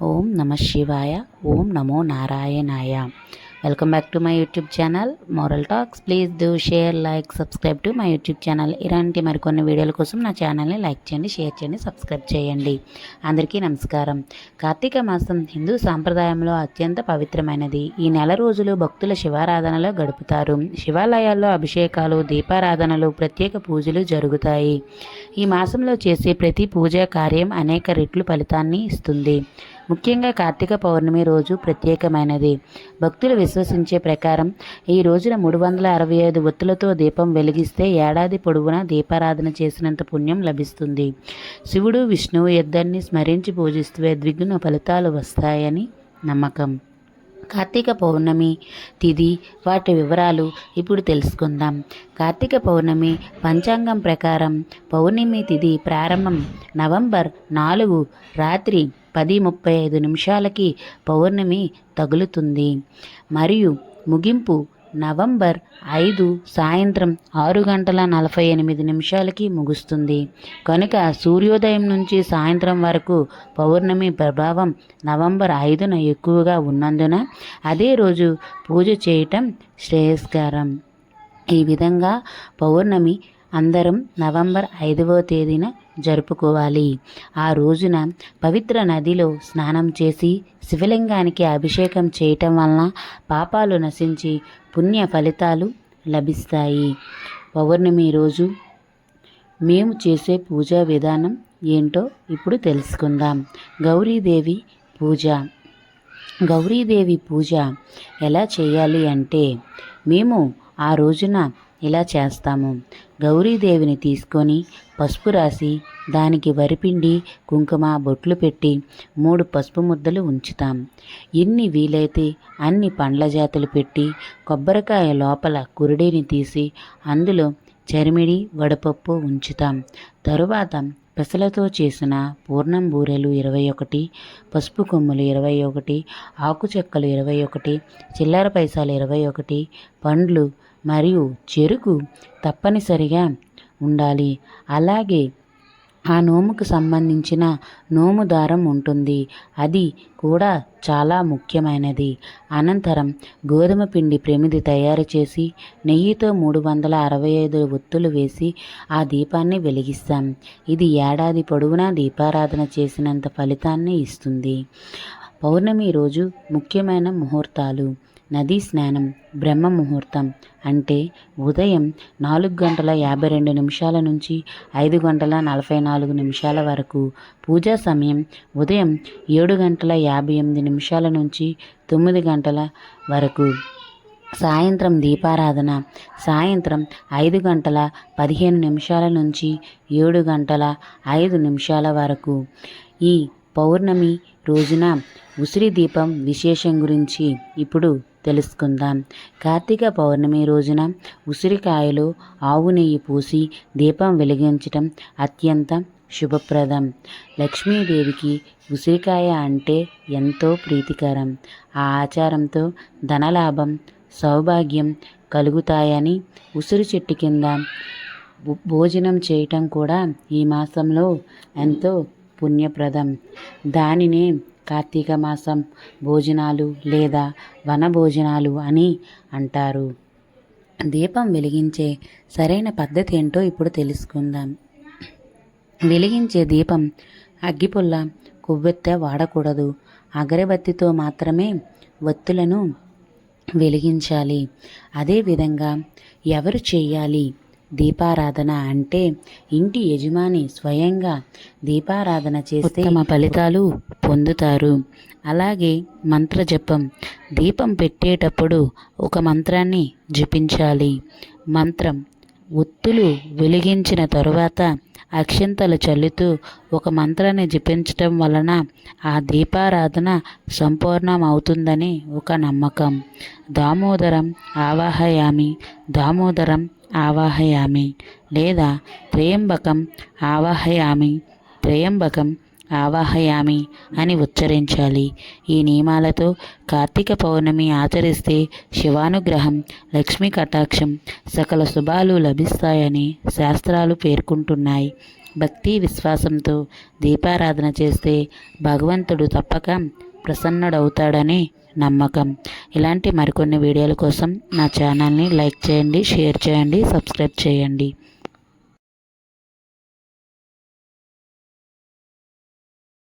ఓం నమ శివాయ. ఓం నమో నారాయణాయ. Welcome back to my YouTube channel moral talks. Please do share, like, subscribe to my YouTube channel. ఇలాంటి మరికొన్ని వీడియోల కోసం నా ఛానల్ని లైక్ చేయండి, షేర్ చేయండి, సబ్స్క్రైబ్ చేయండి. అందరికీ నమస్కారం. కార్తీక మాసం హిందూ సాంప్రదాయంలో అత్యంత పవిత్రమైనది. ఈ నెల రోజులు భక్తుల శివారాధనలో గడుపుతారు. శివాలయాల్లో అభిషేకాలు, దీపారాధనలు, ప్రత్యేక పూజలు జరుగుతాయి. ఈ మాసంలో చేసే ప్రతి పూజా కార్యం అనేక రెట్లు ఫలితాన్ని ఇస్తుంది. ముఖ్యంగా కార్తీక పౌర్ణమి రోజు ప్రత్యేకమైనది. భక్తులు విశ్వసించే ప్రకారం ఈ రోజున 365 ఒత్తులతో దీపం వెలిగిస్తే ఏడాది పొడవునా దీపారాధన చేసినంత పుణ్యం లభిస్తుంది. శివుడు, విష్ణువు ఇద్దరిని స్మరించి పూజిస్తే ద్విగుణ ఫలితాలు వస్తాయని నమ్మకం. కార్తీక పౌర్ణమి తిథి, వాటి వివరాలు ఇప్పుడు తెలుసుకుందాం. కార్తీక పౌర్ణమి పంచాంగం ప్రకారం పౌర్ణమి తిథి ప్రారంభం నవంబర్ 4 రాత్రి 10:35 పౌర్ణమి తగులుతుంది మరియు ముగింపు నవంబర్ 5 సాయంత్రం 6:48 ముగుస్తుంది. కనుక సూర్యోదయం నుంచి సాయంత్రం వరకు పౌర్ణమి ప్రభావం నవంబర్ 5న ఎక్కువగా ఉన్నందున అదే రోజు పూజ చేయటం శ్రేయస్కరం. ఈ విధంగా పౌర్ణమి అందరం నవంబర్ 5వ తేదీన జరుపుకోవాలి. ఆ రోజున పవిత్ర నదిలో స్నానం చేసి శివలింగానికి అభిషేకం చేయటం వలన పాపాలు నశించి పుణ్య ఫలితాలు లభిస్తాయి. పౌర్ణమి రోజు మేము చేసే పూజా విధానం ఏంటో ఇప్పుడు తెలుసుకుందాం. గౌరీదేవి పూజ. గౌరీదేవి పూజ ఎలా చేయాలి అంటే మేము ఆ రోజున ఇలా చేస్తాము. గౌరీదేవిని తీసుకొని పసుపు రాసి దానికి వరిపిండి, కుంకుమ, బొట్లు పెట్టి 3 పసుపు ముద్దలు ఉంచుతాం. ఎన్ని వీలైతే అన్ని పండ్ల జాతులు పెట్టి కొబ్బరికాయ లోపల కురుడిని తీసి అందులో చరిమిడి, వడపప్పు ఉంచుతాం. తరువాత పెసలతో చేసిన పూర్ణం బూరెలు 21, పసుపు కొమ్ములు 21, ఆకు చెక్కలు 21, చిల్లర పైసాలు 21, పండ్లు మరియు చెరుకు తప్పనిసరిగా ఉండాలి. అలాగే ఆ నోముకు సంబంధించిన నోము దారం ఉంటుంది, అది కూడా చాలా ముఖ్యమైనది. అనంతరం గోధుమ పిండి ప్రమిది తయారు చేసి నెయ్యితో 365 ఒత్తులు వేసి ఆ దీపాన్ని వెలిగిస్తాం. ఇది ఏడాది పొడవునా దీపారాధన చేసినంత ఫలితాన్ని ఇస్తుంది. పౌర్ణమి రోజు ముఖ్యమైన ముహూర్తాలు. నదీ స్నానం బ్రహ్మ ముహూర్తం అంటే ఉదయం 4:52 నుంచి 5:44 వరకు. పూజా సమయం ఉదయం 7:58 నుంచి 9 వరకు. సాయంత్రం దీపారాధన సాయంత్రం 5:15 నుంచి 7:05 వరకు. ఈ పౌర్ణమి రోజున ఉసిరి దీపం విశేషం గురించి ఇప్పుడు తెలుసుకుందాం. కార్తీక పౌర్ణమి రోజున ఉసిరికాయలో ఆవు నెయ్యి పూసి దీపం వెలిగించటం అత్యంత శుభప్రదం. లక్ష్మీదేవికి ఉసిరికాయ అంటే ఎంతో ప్రీతికరం. ఆ ఆచారంతో ధనలాభం, సౌభాగ్యం కలుగుతాయని ఉసిరి చెట్టు కింద భోజనం చేయటం కూడా ఈ మాసంలో ఎంతో పుణ్యప్రదం. దానినే కార్తీక మాసం భోజనాలు లేదా వన భోజనాలు అని అంటారు. దీపం వెలిగించే సరైన పద్ధతి ఏంటో ఇప్పుడు తెలుసుకుందాం. వెలిగించే దీపం అగ్గిపుల్ల, కొవ్వొత్తి వాడకూడదు. అగరబత్తితో మాత్రమే ఒత్తులను వెలిగించాలి. అదేవిధంగా ఎవరు చేయాలి దీపారాధన అంటే ఇంటి యజమాని స్వయంగా దీపారాధన చేస్తే తమ ఫలితాలు పొందుతారు. అలాగే మంత్రజపం. దీపం పెట్టేటప్పుడు ఒక మంత్రాన్ని జపించాలి. మంత్రం ఒత్తులు వెలిగించిన తరువాత అక్షింతలు చల్లుతూ ఒక మంత్రాన్ని జపించటం వలన ఆ దీపారాధన సంపూర్ణమవుతుందని ఒక నమ్మకం. దామోదరం ఆవాహయామి, దామోదరం ఆవాహయామి లేదా త్రయంబకం ఆవాహయామి, త్రయంబకం ఆవాహయామి అని ఉచ్చరించాలి. ఈ నియమాలతో కార్తీక పౌర్ణమి ఆచరిస్తే శివానుగ్రహం, లక్ష్మీ కటాక్షం, సకల శుభాలు లభిస్తాయని శాస్త్రాలు పేర్కొంటున్నాయి. భక్తి విశ్వాసంతో దీపారాధన చేస్తే భగవంతుడు తప్పక ప్రసన్నుడవుతాడని నమ్మకం. ఇలాంటి మరికొన్ని వీడియోల కోసం నా ఛానల్ని లైక్ చేయండి, షేర్ చేయండి, సబ్స్క్రైబ్ చేయండి.